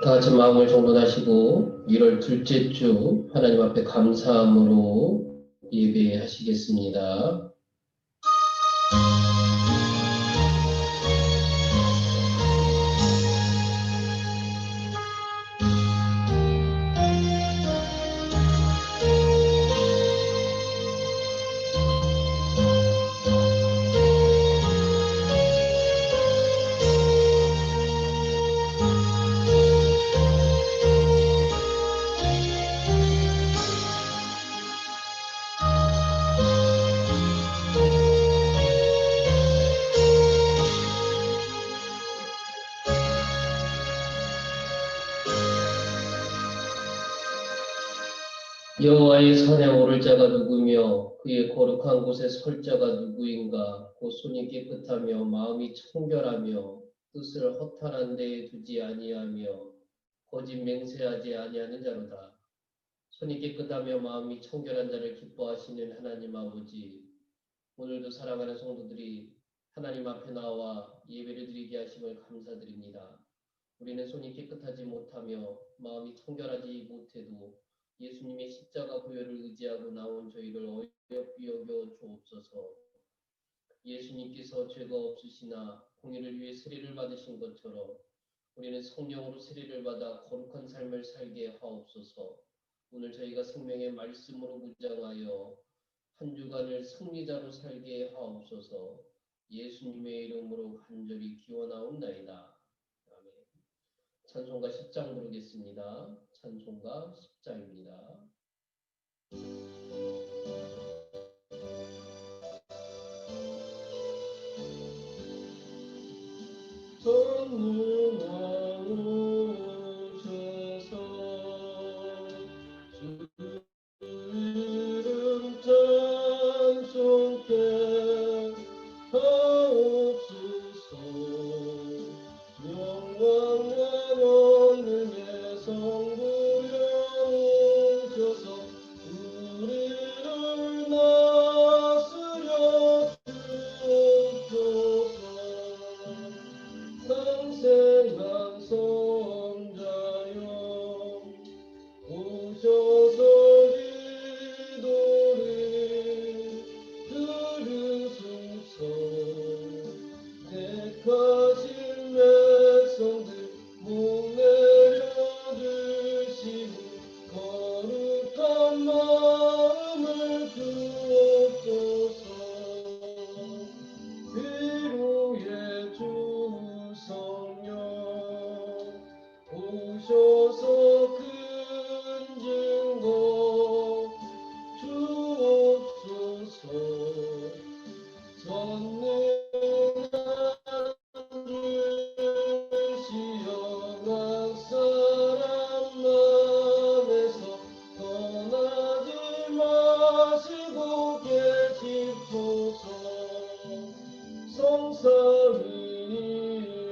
다 같이 마음을 정돈하시고 1월 둘째 주 하나님 앞에 감사함으로 예배하시겠습니다. 여호와의 산에 오를 자가 누구며 그의 거룩한 곳에 설 자가 누구인가. 곧 손이 깨끗하며 마음이 청결하며 뜻을 허탄한 데에 두지 아니하며 거짓 맹세하지 아니하는 자로다. 손이 깨끗하며 마음이 청결한 자를 기뻐하시는 하나님 아버지, 오늘도 사랑하는 성도들이 하나님 앞에 나와 예배를 드리게 하심을 감사드립니다. 우리는 손이 깨끗하지 못하며 마음이 청결하지 못해도 예수님의 십자가 보혈을 의지하고 나온 저희를 어여삐 여겨 주옵소서. 예수님께서 죄가 없으시나 공의를 위해 세례를 받으신 것처럼 우리는 성령으로 세례를 받아 거룩한 삶을 살게 하옵소서. 오늘 저희가 생명의 말씀으로 무장하여 한 주간을 승리자로 살게 하옵소서. 예수님의 이름으로 간절히 기원하옵나이다. 아멘. 찬송가 10장 부르겠습니다. 찬송가 10장입니다. 전능하오셔서 주 이름 찬송케 하옵소서. 영광과 영능의 성부여 오셔서 우리를 다스려 주옵소서. 상생한 성자여 오셔서 기도를 들으소서. 택하신 백성들 목내려 주시고 거룩한 마음을 주옵소서. 위로의 주 성령 오셔서 큰 증거 주옵소서. 전능한 주시여 낙사란 맘에서 떠나지 마시고 계십소서.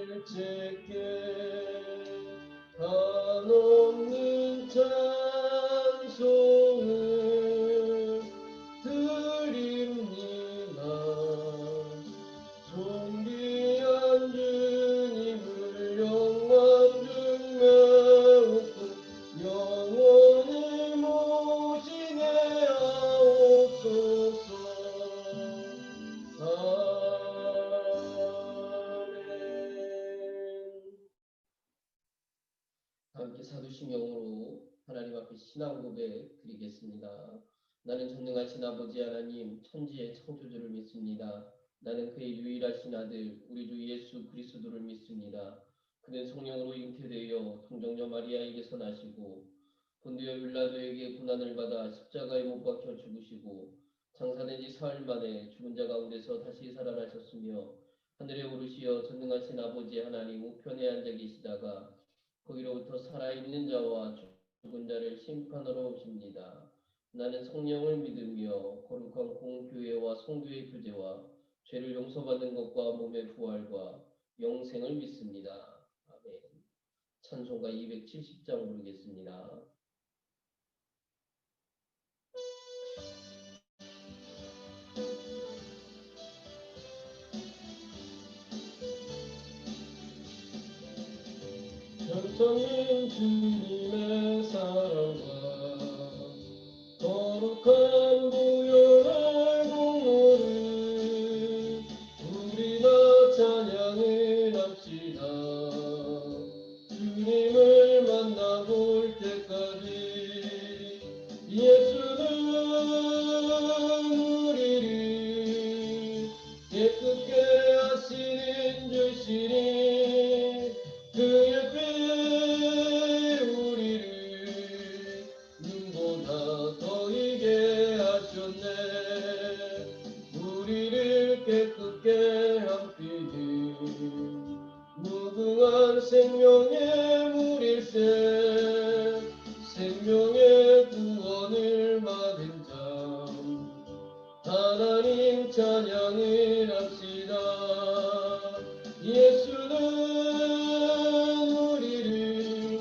성삼위일체께 한없는 찬송을 드립니다. 존귀한 주님을 영광 중에 웃고 영원히 모시게 하옵소서. 함께 사두신경으로 하나님 앞에 신앙 고백 드리겠습니다. 나는 전능하신 아버지 하나님 천지의 창조주를 믿습니다. 나는 그의 유일하신 아들 우리 주 예수 그리스도를 믿습니다. 그는 성령으로 잉태되어 동정녀 마리아에게서 나시고 본디오 빌라도에게 고난을 받아 십자가에 못 박혀 죽으시고 장사된 지 사흘 만에 죽은 자 가운데서 다시 살아나셨으며 하늘에 오르시어 전능하신 아버지 하나님 우편에 앉아 계시다가 거기로부터 살아있는 자와 죽은 자를 심판하러 오십니다. 나는 성령을 믿으며 거룩한 공교회와 성도의 교제와 죄를 용서받는 것과 몸의 부활과 영생을 믿습니다. 아멘. 찬송가 270장 부르겠습니다. 전성인 주님의 사랑과 거룩한 보혈의 공로를 우리가 찬양을 합시다. 주님을 만나볼 때까지 예수는 우리를 깨끗게 하시는 주시니 그의 피 우리를 눈보다 더 이게 하셨네. 우리를 깨끗게 한 피는 무궁한 생명의 물일세. 생명의 구원을 받은 자 하나님 찬양을 합시다. 예수는 우리를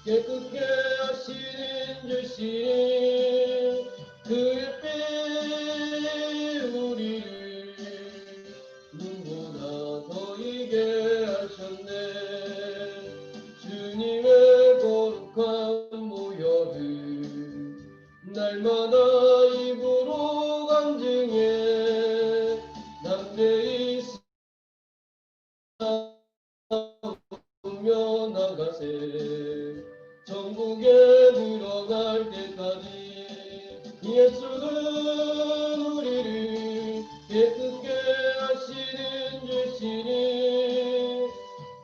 깨끗게 하시는 주시니 그의 피 우리를 눈보다 더 이게 하셨네. 주님의 거룩한 보혈을 날마다 입으로 강증해 담대히 싸우며 나가세. 전국에 들어갈 때까지 예수는 우리를 깨끗게 하시는 주시니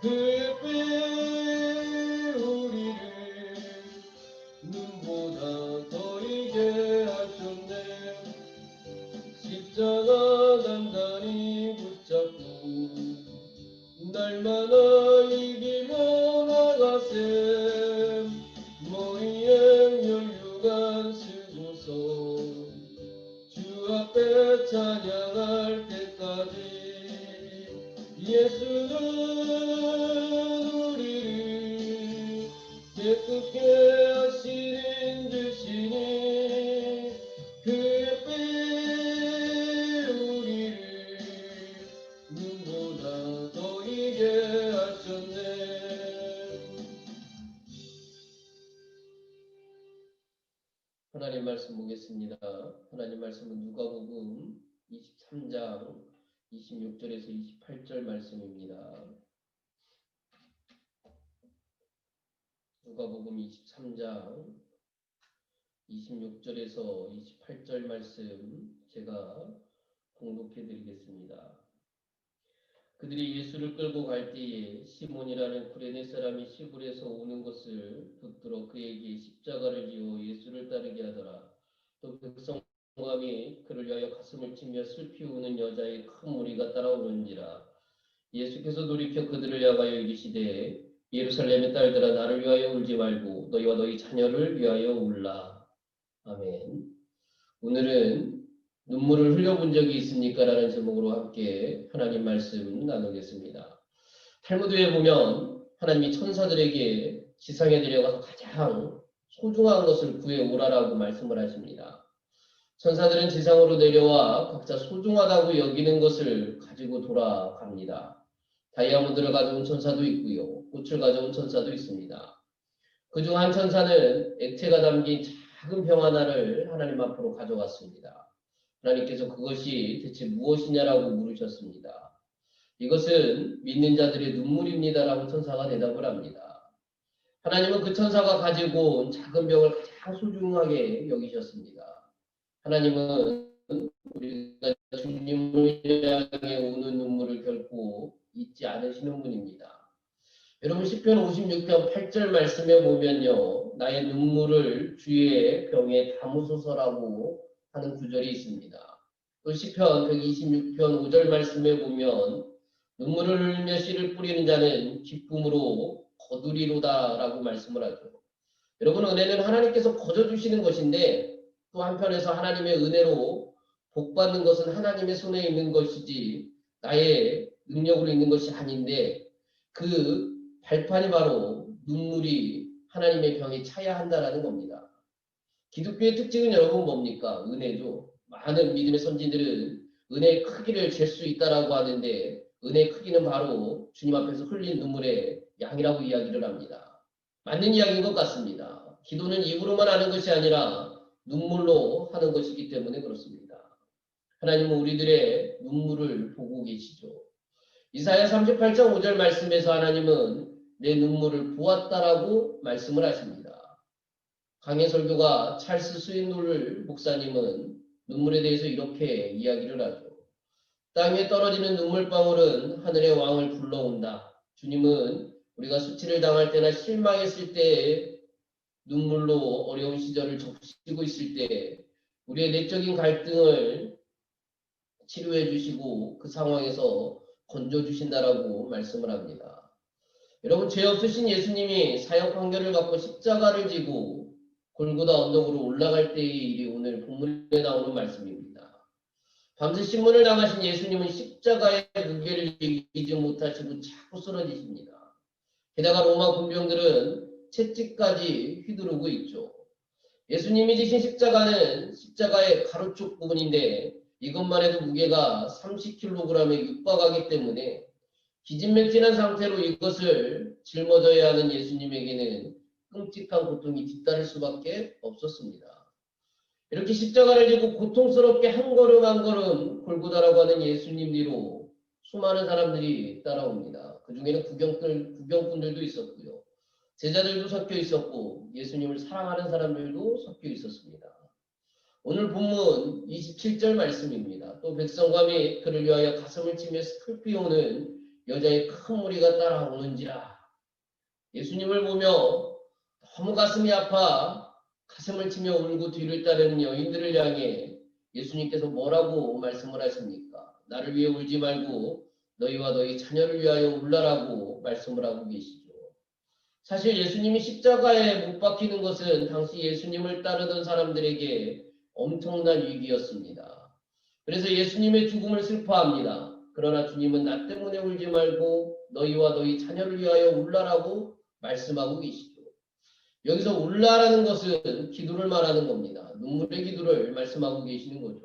그의 피 우리를 눈보다 더 이게 하셨네. 십자가 단단히 붙잡고 날마다 이기며 나가세. 머리에 멸류관 쓰고서 주 앞에 찬양할 때까지 예수는 우리를 깨끗게 하시는 주시니 그의 피 우리를 눈보다 더 이게 하셨네. 하나님 말씀 보겠습니다. 하나님 말씀은 누가복음 23장 26절에서 28절 말씀입니다. 누가복음 23장 26절에서 28절 말씀 제가 봉독해 드리겠습니다. 그들이 예수를 끌고 갈 때에 시몬이라는 구레네 사람이 시불에서 오는 것을 붙들어 그에게 십자가를 지어 예수를 따르게 하더라. 또 백성감이 그를 위하여 가슴을 치며 슬피 우는 여자의 큰 무리가 따라오는지라. 예수께서 돌이켜 그들을 향하여 이르시되 예루살렘의 딸들아 나를 위하여 울지 말고 너희와 너희 자녀를 위하여 울라. 아멘. 오늘은 눈물을 흘려본 적이 있습니까? 라는 제목으로 함께 하나님 말씀 나누겠습니다. 탈무드에 보면 하나님이 천사들에게 지상에 내려가서 가장 소중한 것을 구해오라라고 말씀을 하십니다. 천사들은 지상으로 내려와 각자 소중하다고 여기는 것을 가지고 돌아갑니다. 다이아몬드를 가져온 천사도 있고요. 꽃을 가져온 천사도 있습니다. 그중 한 천사는 액체가 담긴 작은 병 하나를 하나님 앞으로 가져갔습니다. 하나님께서 그것이 대체 무엇이냐라고 물으셨습니다. 이것은 믿는 자들의 눈물입니다라고 천사가 대답을 합니다. 하나님은 그 천사가 가지고 온 작은 병을 가장 소중하게 여기셨습니다. 하나님은 우리가 주님을 향해 우는 눈물을 결코 잊지 않으시는 분입니다. 여러분 시편 56편 8절 말씀에 보면요. 나의 눈물을 주의 병에 담으소서라고 하는 구절이 있습니다. 또 시편 126편 5절 말씀에 보면 눈물을 흘리며 씨를 뿌리는 자는 기쁨으로 거두리로다라고 말씀을 하죠. 여러분 은혜는 하나님께서 거저주시는 것인데 또 한편에서 하나님의 은혜로 복받는 것은 하나님의 손에 있는 것이지 나의 능력으로 있는 것이 아닌데 그 발판이 바로 눈물이 하나님의 병에 차야 한다라는 겁니다. 기독교의 특징은 여러분 뭡니까? 은혜죠. 많은 믿음의 선진들은 은혜의 크기를 잴 수 있다라고 하는데 은혜의 크기는 바로 주님 앞에서 흘린 눈물의 양이라고 이야기를 합니다. 맞는 이야기인 것 같습니다. 기도는 입으로만 하는 것이 아니라 눈물로 하는 것이기 때문에 그렇습니다. 하나님은 우리들의 눈물을 보고 계시죠. 이사야 38장 5절 말씀에서 하나님은 내 눈물을 보았다라고 말씀을 하십니다. 강해 설교가 찰스 스윈놀 목사님은 눈물에 대해서 이렇게 이야기를 하죠. 땅에 떨어지는 눈물방울은 하늘의 왕을 불러온다. 주님은 우리가 수치를 당할 때나 실망했을 때 눈물로 어려운 시절을 적시고 있을 때 우리의 내적인 갈등을 치료해 주시고 그 상황에서 건져 주신다라고 말씀을 합니다. 여러분, 죄 없으신 예수님이 사형 판결을 받고 십자가를 지고 골고다 언덕으로 올라갈 때의 일이 오늘 본문에 나오는 말씀입니다. 밤새 신문을 당하신 예수님은 십자가의 무게를 이기지 못하시고 자꾸 쓰러지십니다. 게다가 로마 군병들은 채찍까지 휘두르고 있죠. 예수님이 지신 십자가는 십자가의 가로쪽 부분인데 이것만 해도 무게가 30kg에 육박하기 때문에 기진맥진한 상태로 이것을 짊어져야 하는 예수님에게는 끔찍한 고통이 뒤따를 수밖에 없었습니다. 이렇게 십자가를 지고 고통스럽게 한 걸음 한 걸음 골고다라고 하는 예수님 뒤로 수많은 사람들이 따라옵니다. 그 중에는 구경꾼들도 있었고요. 제자들도 섞여 있었고 예수님을 사랑하는 사람들도 섞여 있었습니다. 오늘 본문 27절 말씀입니다. 또 백성과 및 그를 위하여 가슴을 치며 슬피 오는 여자의 큰 무리가 따라오는지라. 예수님을 보며 너무 가슴이 아파 가슴을 치며 울고 뒤를 따르는 여인들을 향해 예수님께서 뭐라고 말씀을 하십니까? 나를 위해 울지 말고 너희와 너희 자녀를 위하여 울라라고 말씀을 하고 계시죠. 사실 예수님이 십자가에 못 박히는 것은 당시 예수님을 따르던 사람들에게 엄청난 위기였습니다. 그래서 예수님의 죽음을 슬퍼합니다. 그러나 주님은 나 때문에 울지 말고 너희와 너희 자녀를 위하여 울라라고 말씀하고 계시죠. 여기서 울라라는 것은 기도를 말하는 겁니다. 눈물의 기도를 말씀하고 계시는 거죠.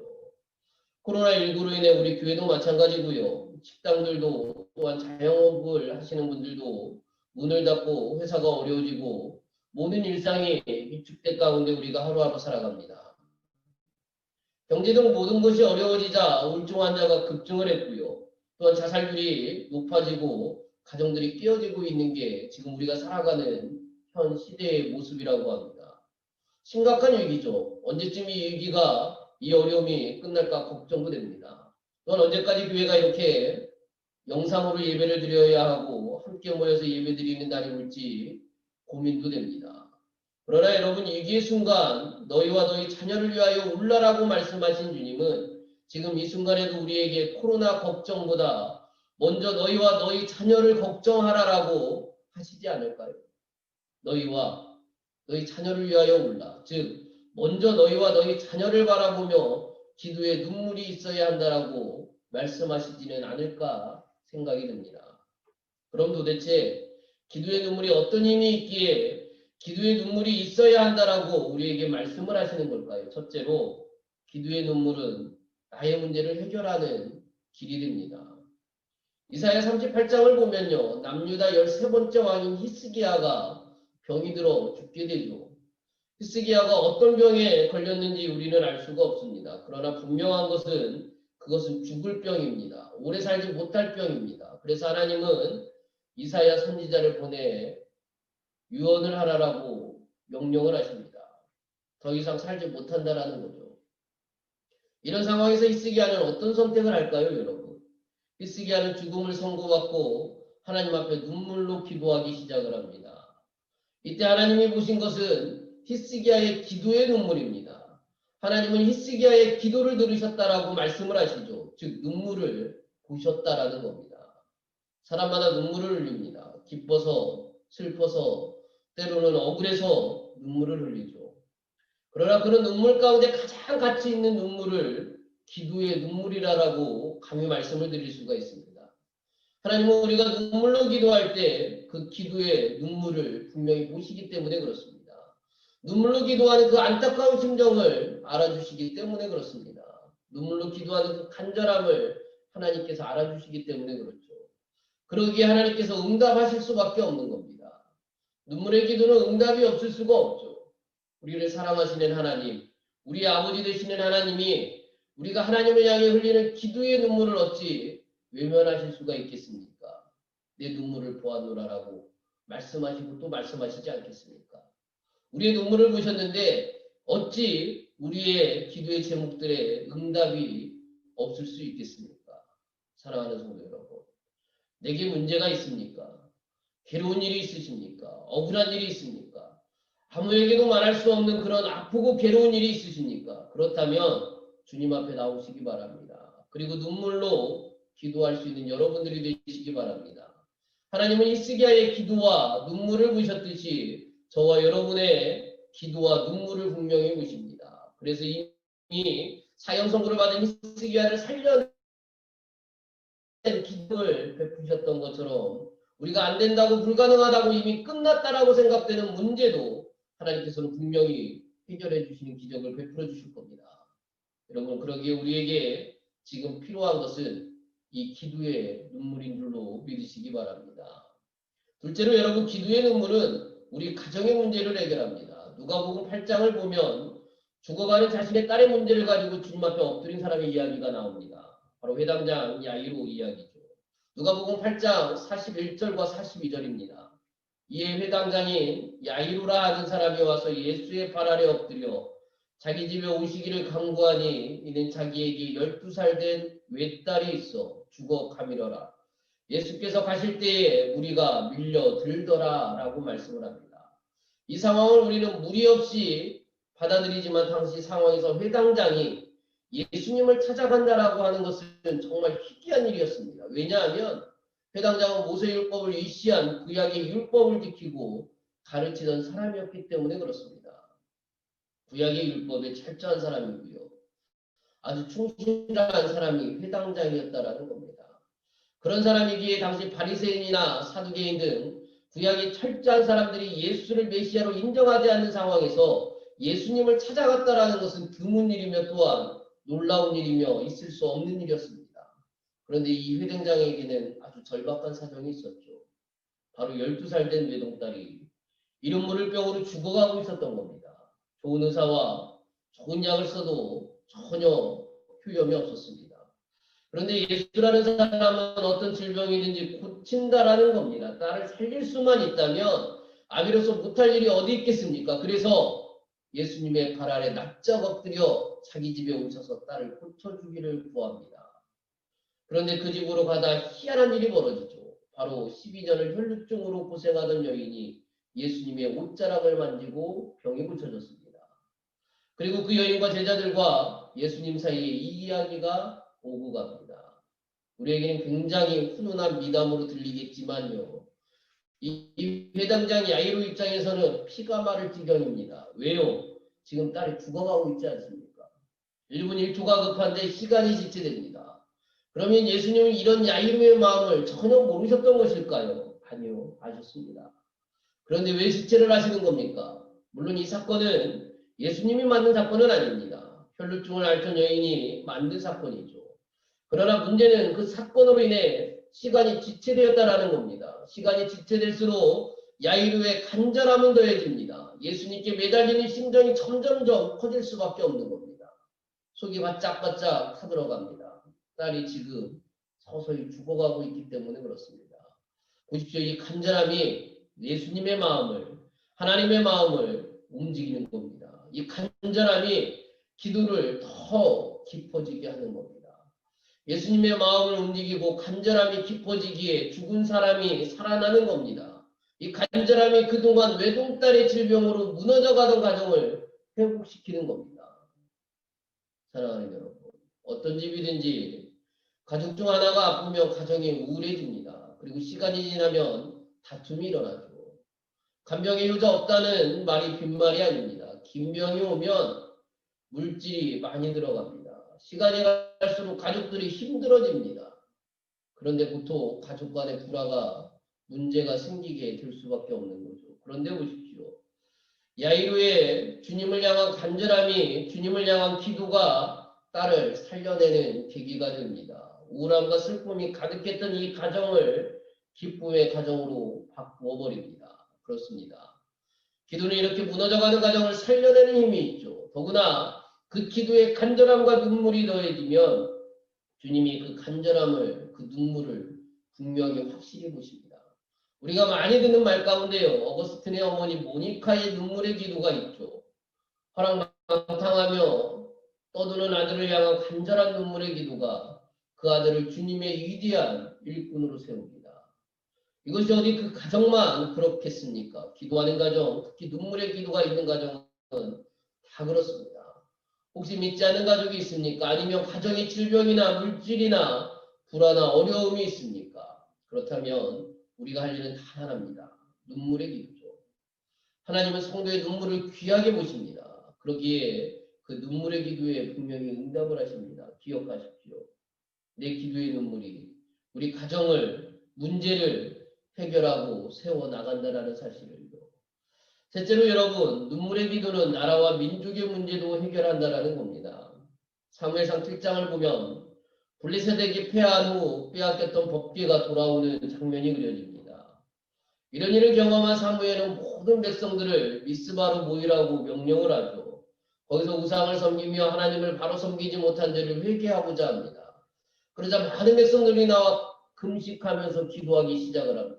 코로나19로 인해 우리 교회도 마찬가지고요. 식당들도 또한 자영업을 하시는 분들도 문을 닫고 회사가 어려워지고 모든 일상이 위축된 가운데 우리가 하루하루 살아갑니다. 경제 등 모든 것이 어려워지자 우울증 환자가 급증을 했고요. 또한 자살률이 높아지고 가정들이 깨어지고 있는 게 지금 우리가 살아가는 현 시대의 모습이라고 합니다. 심각한 위기죠. 언제쯤 이 위기가, 이 어려움이 끝날까 걱정도 됩니다. 또한 언제까지 교회가 이렇게 영상으로 예배를 드려야 하고 함께 모여서 예배 드리는 날이 올지 고민도 됩니다. 그러나 여러분, 위기의 순간 너희와 너희 자녀를 위하여 울라라고 말씀하신 주님은 지금 이 순간에도 우리에게 코로나 걱정보다 먼저 너희와 너희 자녀를 걱정하라라고 하시지 않을까요? 너희와 너희 자녀를 위하여 울라. 즉 먼저 너희와 너희 자녀를 바라보며 기도에 눈물이 있어야 한다라고 말씀하시지는 않을까 생각이 듭니다. 그럼 도대체 기도의 눈물이 어떤 힘이 있기에 기도의 눈물이 있어야 한다라고 우리에게 말씀을 하시는 걸까요? 첫째로 기도의 눈물은 나의 문제를 해결하는 길이 됩니다. 이사야 38장을 보면요. 남유다 13번째 왕인 히스기야가 병이 들어 죽게 되죠. 히스기야가 어떤 병에 걸렸는지 우리는 알 수가 없습니다. 그러나 분명한 것은 그것은 죽을 병입니다. 오래 살지 못할 병입니다. 그래서 하나님은 이사야 선지자를 보내 유언을 하라라고 명령을 하십니다. 더 이상 살지 못한다라는 거죠. 이런 상황에서 히스기야는 어떤 선택을 할까요, 여러분? 히스기야는 죽음을 선고받고 하나님 앞에 눈물로 기도하기 시작을 합니다. 이때 하나님이 보신 것은 히스기야의 기도의 눈물입니다. 하나님은 히스기야의 기도를 들으셨다라고 말씀을 하시죠. 즉 눈물을 보셨다라는 겁니다. 사람마다 눈물을 흘립니다. 기뻐서, 슬퍼서, 때로는 억울해서 눈물을 흘리죠. 그러나 그런 눈물 가운데 가장 가치 있는 눈물을 기도의 눈물이라고 감히 말씀을 드릴 수가 있습니다. 하나님은 우리가 눈물로 기도할 때 그 기도의 눈물을 분명히 보시기 때문에 그렇습니다. 눈물로 기도하는 그 안타까운 심정을 알아주시기 때문에 그렇습니다. 눈물로 기도하는 그 간절함을 하나님께서 알아주시기 때문에 그렇죠. 그러기에 하나님께서 응답하실 수밖에 없는 겁니다. 눈물의 기도는 응답이 없을 수가 없죠. 우리를 사랑하시는 하나님, 우리 아버지 되시는 하나님이 우리가 하나님을 향해 흘리는 기도의 눈물을 어찌 외면하실 수가 있겠습니까? 내 눈물을 보았노라라고 말씀하시고 또 말씀하시지 않겠습니까? 우리의 눈물을 보셨는데 어찌 우리의 기도의 제목들의 응답이 없을 수 있겠습니까? 사랑하는 성도 여러분, 내게 문제가 있습니까? 괴로운 일이 있으십니까? 억울한 일이 있습니까? 아무에게도 말할 수 없는 그런 아프고 괴로운 일이 있으십니까? 그렇다면 주님 앞에 나오시기 바랍니다. 그리고 눈물로 기도할 수 있는 여러분들이 되시기 바랍니다. 하나님은 히스기야의 기도와 눈물을 보셨듯이 저와 여러분의 기도와 눈물을 분명히 보십니다. 그래서 이미 사형 선고를 받은 히스기야를 살려낸 기도를 베푸셨던 것처럼 우리가 안 된다고 불가능하다고 이미 끝났다라고 생각되는 문제도 하나님께서는 분명히 해결해 주시는 기적을 베풀어 주실 겁니다. 여러분, 그러기에 우리에게 지금 필요한 것은 이 기도의 눈물인 줄로 믿으시기 바랍니다. 둘째로 여러분, 기도의 눈물은 우리 가정의 문제를 해결합니다. 누가복음 8장을 보면 죽어가는 자신의 딸의 문제를 가지고 주님 앞에 엎드린 사람의 이야기가 나옵니다. 바로 회당장 야이로 이야기죠. 누가복음 8장 41절과 42절입니다. 이에 회당장인 야이로라 하는 사람이 와서 예수의 발 아래 엎드려 자기 집에 오시기를 간구하니 이는 자기에게 12살 된 외딸이 있어 죽어 가밀어라. 예수께서 가실 때에 무리가 밀려들더라 라고 말씀을 합니다. 이 상황을 우리는 무리 없이 받아들이지만 당시 상황에서 회당장이 예수님을 찾아간다라고 하는 것은 정말 희귀한 일이었습니다. 왜냐하면 회당장은 모세율법을 위시한 구약의 율법을 지키고 가르치던 사람이었기 때문에 그렇습니다. 구약의 율법에 철저한 사람이고요. 아주 충실한 사람이 회당장이었다라는 겁니다. 그런 사람이기에 당시 바리새인이나 사두개인 등 구약의 철저한 사람들이 예수를 메시아로 인정하지 않는 상황에서 예수님을 찾아갔다라는 것은 드문 일이며 또한 놀라운 일이며 있을 수 없는 일이었습니다. 그런데 이 회당장에게는 아주 절박한 사정이 있었죠. 바로 12살 된 외동딸이 이런 물을 병으로 죽어가고 있었던 겁니다. 좋은 의사와 좋은 약을 써도 전혀 효험이 없었습니다. 그런데 예수라는 사람은 어떤 질병이든지 고친다라는 겁니다. 딸을 살릴 수만 있다면 아비로서 못할 일이 어디 있겠습니까? 그래서 예수님의 발 아래 납작 엎드려 자기 집에 오셔서 딸을 고쳐주기를 구합니다. 그런데 그 집으로 가다 희한한 일이 벌어지죠. 바로 12년을 혈루증으로 고생하던 여인이 예수님의 옷자락을 만지고 병이 고쳐졌습니다. 그리고 그 여인과 제자들과 예수님 사이에 이 이야기가 오고 갑니다. 우리에게는 굉장히 훈훈한 미담으로 들리겠지만요. 이 회당장 야이로 입장에서는 피가 마를 지경입니다. 왜요? 지금 딸이 죽어가고 있지 않습니까? 1분 1초가 급한데 시간이 지체됩니다. 그러면 예수님은 이런 야이로의 마음을 전혀 모르셨던 것일까요? 아니요, 아셨습니다. 그런데 왜 지체를 하시는 겁니까? 물론 이 사건은 예수님이 만든 사건은 아닙니다. 혈루증을 앓던 여인이 만든 사건이죠. 그러나 문제는 그 사건으로 인해 시간이 지체되었다라는 겁니다. 시간이 지체될수록 야이로의 간절함은 더해집니다. 예수님께 매달리는 심정이 점점점 커질 수밖에 없는 겁니다. 속이 바짝바짝 타들어갑니다. 딸이 지금 서서히 죽어가고 있기 때문에 그렇습니다. 보십시오. 이 간절함이 예수님의 마음을, 하나님의 마음을 움직이는 겁니다. 이 간절함이 기도를 더 깊어지게 하는 겁니다. 예수님의 마음을 움직이고 간절함이 깊어지기에 죽은 사람이 살아나는 겁니다. 이 간절함이 그동안 외동딸의 질병으로 무너져가던 가정을 회복시키는 겁니다. 사랑하는 여러분, 어떤 집이든지 가족 중 하나가 아프면 가정이 우울해집니다. 그리고 시간이 지나면 다툼이 일어나죠. 간병의 효자 없다는 말이 빈말이 아닙니다. 긴병이 오면 물질이 많이 들어갑니다. 시간이 갈수록 가족들이 힘들어집니다. 그런데 보통 가족 간의 불화가 문제가 생기게 될 수밖에 없는 거죠. 그런데 보십시오. 야이로의 주님을 향한 간절함이, 주님을 향한 기도가 딸을 살려내는 계기가 됩니다. 우울함과 슬픔이 가득했던 이 가정을 기쁨의 가정으로 바꾸어 버립니다. 그렇습니다. 기도는 이렇게 무너져가는 가정을 살려내는 힘이 있죠. 더구나 그 기도에 간절함과 눈물이 더해지면 주님이 그 간절함을, 그 눈물을 분명히 확실히 보십니다. 우리가 많이 듣는 말 가운데요, 어거스틴의 어머니 모니카의 눈물의 기도가 있죠. 허랑방탕하며 떠드는 아들을 향한 간절한 눈물의 기도가 그 아들을 주님의 위대한 일꾼으로 세웁니다. 이것이 어디 그 가정만 그렇겠습니까? 기도하는 가정, 특히 눈물의 기도가 있는 가정은 다 그렇습니다. 혹시 믿지 않는 가족이 있습니까? 아니면 가정의 질병이나 물질이나 불화나 어려움이 있습니까? 그렇다면 우리가 할 일은 다 하나입니다. 눈물의 기도죠. 하나님은 성도의 눈물을 귀하게 보십니다. 그러기에 그 눈물의 기도에 분명히 응답을 하십니다. 기억하십시오. 내 기도의 눈물이 우리 가정을, 문제를 해결하고 세워나간다는 사실을요. 셋째로 여러분, 눈물의 기도는 나라와 민족의 문제도 해결한다는 겁니다. 사무엘상 7장을 보면 블레셋에게 패한 후 빼앗겼던 법궤가 돌아오는 장면이 그려집니다. 이런 일을 경험한 사무엘은 모든 백성들을 미스바로 모이라고 명령을 하죠. 거기서 우상을 섬기며 하나님을 바로 섬기지 못한 죄를 회개하고자 합니다. 그러자 많은 백성들이 나와 금식하면서 기도하기 시작을 합니다.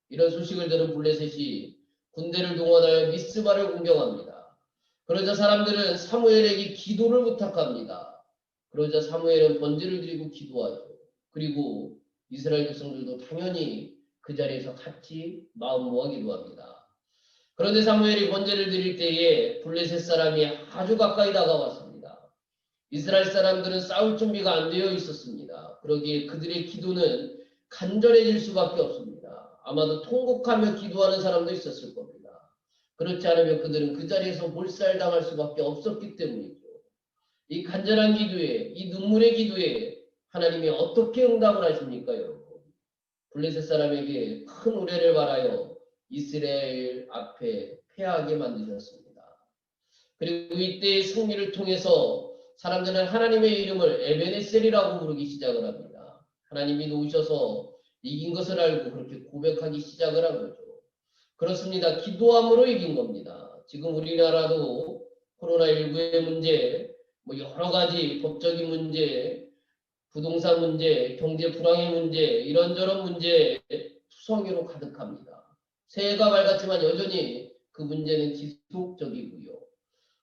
이런 소식을 들은 블레셋이 군대를 동원하여 미스바를 공격합니다. 그러자 사람들은 사무엘에게 기도를 부탁합니다. 그러자 사무엘은 번제를 드리고 기도하죠. 그리고 이스라엘 백성들도 당연히 그 자리에서 같이 마음 모아 기도합니다. 그런데 사무엘이 번제를 드릴 때에 블레셋 사람이 아주 가까이 다가왔습니다. 이스라엘 사람들은 싸울 준비가 안 되어 있었습니다. 그러기에 그들의 기도는 간절해질 수밖에 없습니다. 아마도 통곡하며 기도하는 사람도 있었을 겁니다. 그렇지 않으면 그들은 그 자리에서 몰살당할 수밖에 없었기 때문이죠. 이 간절한 기도에, 이 눈물의 기도에 하나님이 어떻게 응답을 하십니까, 여러분? 블레셋 사람에게 큰 우레를 발하여 이스라엘 앞에 패하게 만드셨습니다. 그리고 이때의 승리를 통해서 사람들은 하나님의 이름을 에베네셀이라고 부르기 시작을 합니다. 하나님이 놓으셔서 이긴 것을 알고 그렇게 고백하기 시작을 한 거죠. 그렇습니다. 기도함으로 이긴 겁니다. 지금 우리나라도 코로나19의 문제, 여러 가지 법적인 문제, 부동산 문제, 경제 불황의 문제, 이런저런 문제 투성이로 가득합니다. 새해가 밝았지만 여전히 그 문제는 지속적이고요.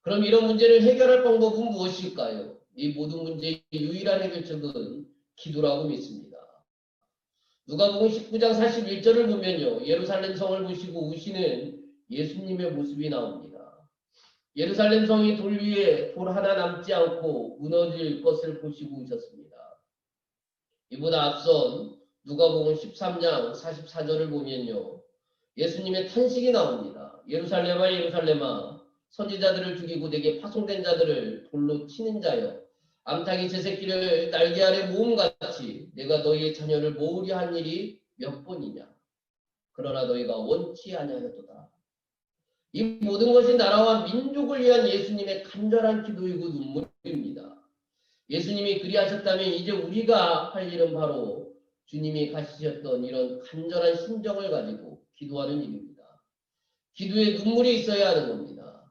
그럼 이런 문제를 해결할 방법은 무엇일까요? 이 모든 문제의 유일한 해결책은 기도라고 믿습니다. 누가복음 19장 41절을 보면요. 예루살렘 성을 보시고 우시는 예수님의 모습이 나옵니다. 예루살렘 성이 돌 위에 돌 하나 남지 않고 무너질 것을 보시고 우셨습니다. 이보다 앞선 누가복음 13장 44절을 보면요. 예수님의 탄식이 나옵니다. 예루살렘아 예루살렘아 선지자들을 죽이고 내게 파송된 자들을 돌로 치는 자여 암탉이 제 새끼를 날개 아래 모음같이 내가 너희의 자녀를 모으려 한 일이 몇 번이냐. 그러나 너희가 원치 아니하였도다. 이 모든 것이 나라와 민족을 위한 예수님의 간절한 기도이고 눈물입니다. 예수님이 그리하셨다면 이제 우리가 할 일은 바로 주님이 가지셨던 이런 간절한 심정을 가지고 기도하는 일입니다. 기도에 눈물이 있어야 하는 겁니다.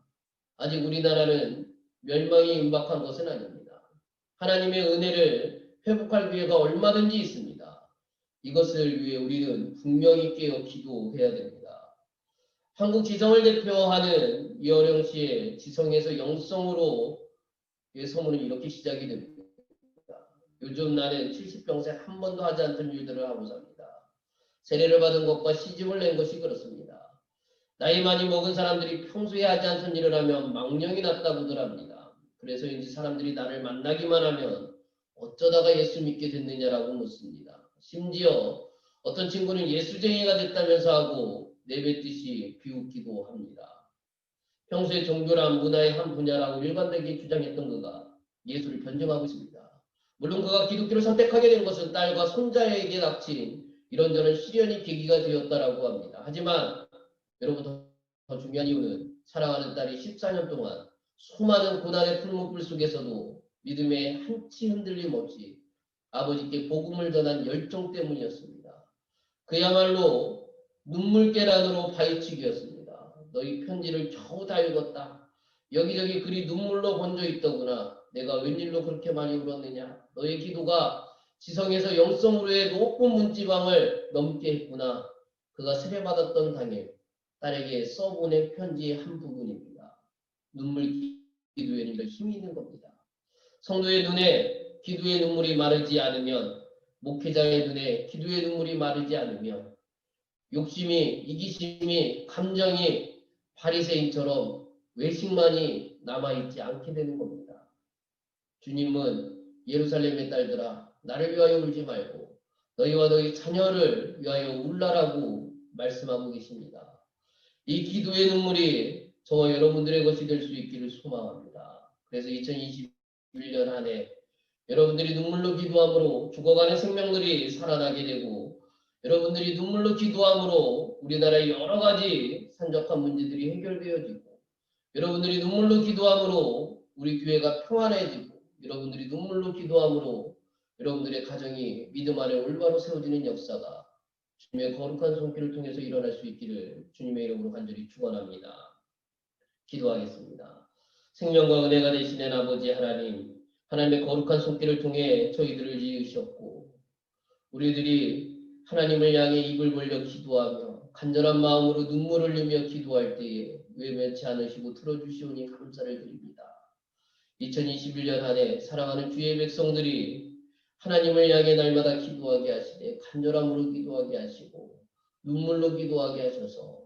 아직 우리나라는 멸망이 임박한 것은 아닙니다. 하나님의 은혜를 회복할 기회가 얼마든지 있습니다. 이것을 위해 우리는 분명히 깨어 기도해야 됩니다. 한국 지성을 대표하는 이어령 씨의 지성에서 영성으로의 소문은 이렇게 시작이 됩니다. 요즘 나는 70평생 한 번도 하지 않던 일들을 하고 삽니다. 세례를 받은 것과 시집을 낸 것이 그렇습니다. 나이 많이 먹은 사람들이 평소에 하지 않던 일을 하면 망령이 났다고들 합니다. 그래서인지 사람들이 나를 만나기만 하면 어쩌다가 예수 믿게 됐느냐라고 묻습니다. 심지어 어떤 친구는 예수쟁이가 됐다면서 하고 내뱉듯이 비웃기도 합니다. 평소에 종교란 문화의 한 분야라고 일관되게 주장했던 그가 예수를 변증하고 있습니다. 물론 그가 기독교를 선택하게 된 것은 딸과 손자에게 닥친 이런저런 시련이 계기가 되었다라고 합니다. 하지만 여러분 더 중요한 이유는 사랑하는 딸이 14년 동안 수많은 고난의 풀무불 속에서도 믿음의 한치 흔들림 없이 아버지께 복음을 전한 열정 때문이었습니다. 그야말로 눈물 계란으로 파헤치기였습니다. 너희 편지를 겨우 다 읽었다. 여기저기 글이 눈물로 번져 있더구나. 내가 웬일로 그렇게 많이 울었느냐. 너의 기도가 지성에서 영성으로의 높은 문지방을 넘게 했구나. 그가 세례받았던 당일 딸에게 써보낸 편지의 한 부분입니다. 눈물 기도에는 힘이 있는 겁니다. 성도의 눈에 기도의 눈물이 마르지 않으면, 목회자의 눈에 기도의 눈물이 마르지 않으면 욕심이, 이기심이, 감정이 바리새인처럼 외식만이 남아있지 않게 되는 겁니다. 주님은 예루살렘의 딸들아, 나를 위하여 울지 말고 너희와 너희 자녀를 위하여 울라라고 말씀하고 계십니다. 이 기도의 눈물이 저와 여러분들의 것이 될 수 있기를 소망합니다. 그래서 2021년 한 해 여러분들이 눈물로 기도함으로 죽어가는 생명들이 살아나게 되고, 여러분들이 눈물로 기도함으로 우리나라의 여러 가지 산적한 문제들이 해결되어지고, 여러분들이 눈물로 기도함으로 우리 교회가 평안해지고, 여러분들이 눈물로 기도함으로 여러분들의 가정이 믿음 안에 올바로 세워지는 역사가 주님의 거룩한 손길을 통해서 일어날 수 있기를 주님의 이름으로 간절히 축원합니다. 기도하겠습니다. 생명과 은혜가 되시는 아버지 하나님, 하나님의 거룩한 손길을 통해 저희들을 지으셨고, 우리들이 하나님을 향해 입을 벌려 기도하며 간절한 마음으로 눈물을 흘리며 기도할 때에 외면치 않으시고 들어주시오니 감사를 드립니다. 2021년 한 해 사랑하는 주의 백성들이 하나님을 향해 날마다 기도하게 하시되, 간절함으로 기도하게 하시고 눈물로 기도하게 하셔서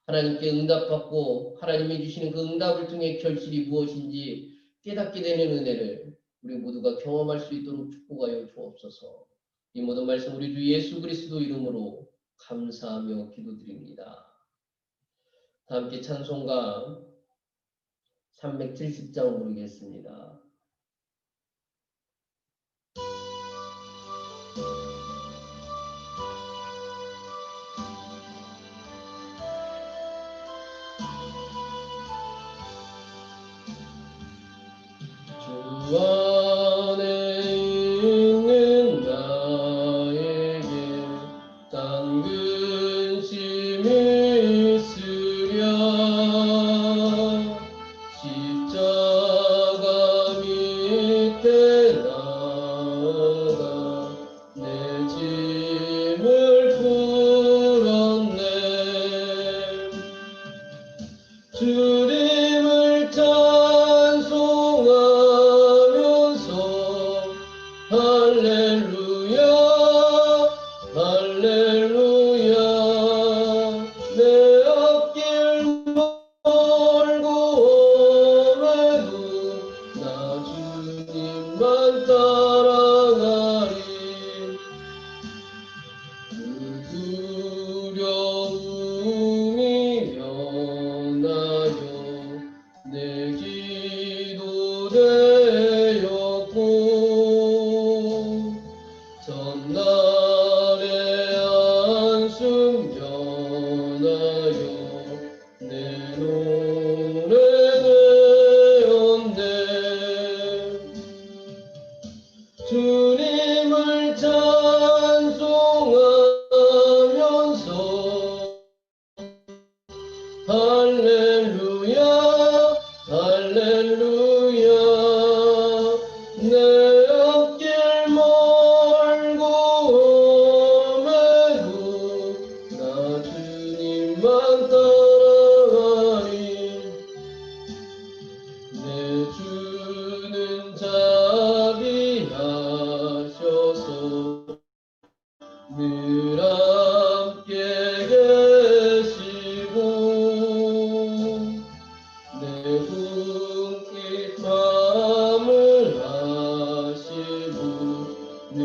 하나님께 응답받고 하나님이 주시는 그 응답을 통해 결실이 무엇인지 깨닫게 되는 은혜를 우리 모두가 경험할 수 있도록 축복하여 주옵소서. 이 모든 말씀 우리 주 예수 그리스도 이름으로 감사하며 기도드립니다. 다 함께 찬송가 370장 부르겠습니다. 주 안에 있는 나에게 딴 근심이 있으랴. 십자가 밑에 나가 내 짐을 풀었네. 주님을 찬송하면서 할렐루야 할렐루야. 내 앞길 멀고 험해도 나 주님만 따라가리. 그 두려움이 면하여 내 기도 되었고, 전날의 안숨 면하여 내 노래 되었네. 주님을 찬송하면서 할렐루야 할렐루야. 내 앞길 멀고 험해도 나 주님만 따라가리. 내 주는 자비하셔서 늘 함께 계시고, 내 궁핍 마음을 아시고 늘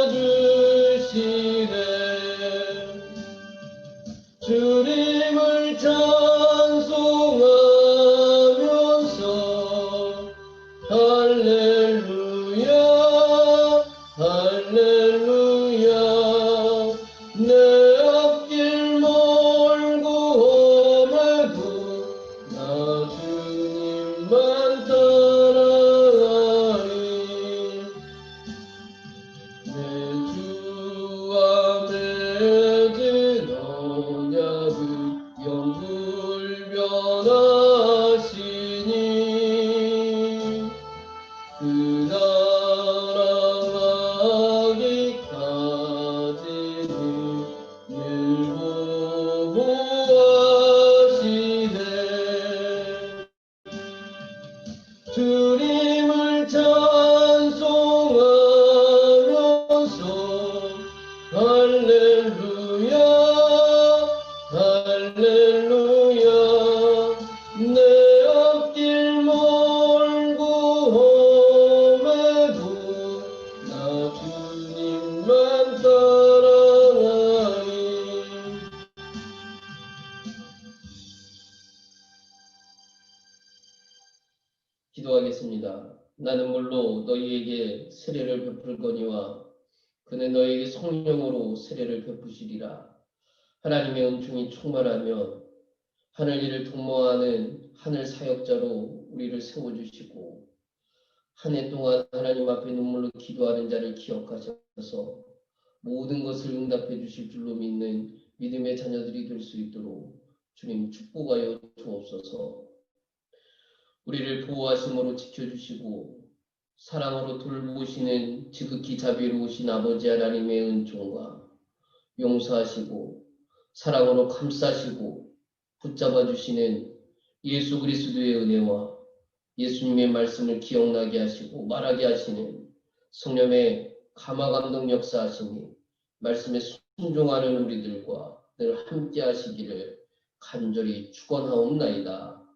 채워주시네. 주님을 찬송하면서 할렐루야 할렐루야. 내 앞길 멀고 험해도 나 주님만 따라가리. 내 주 안에 할렐루야. 내 앞길 멀고 험해도 나 주님만 따라가리. 기도하겠습니다. 나는 물로 너희에게 세례를 베풀거니와 그는 너희에게 성령으로 세례를 베푸시리라. 하나님의 은총이 충만하면 하늘 일을 도모하는 하늘 사역자로 우리를 세워주시고 한 해 동안 하나님 앞에 눈물로 기도하는 자를 기억하셔서 모든 것을 응답해 주실 줄로 믿는 믿음의 자녀들이 될 수 있도록 주님 축복하여 주옵소서. 우리를 보호하심으로 지켜주시고 사랑으로 돌보시는 지극히 자비로우신 아버지 하나님의 은총과 용서하시고 사랑으로 감싸시고 붙잡아 주시는 예수 그리스도의 은혜와 예수님의 말씀을 기억나게 하시고 말하게 하시는 성령의 감화 감동 역사하시니 말씀에 순종하는 우리들과 늘 함께 하시기를 간절히 축원하옵나이다.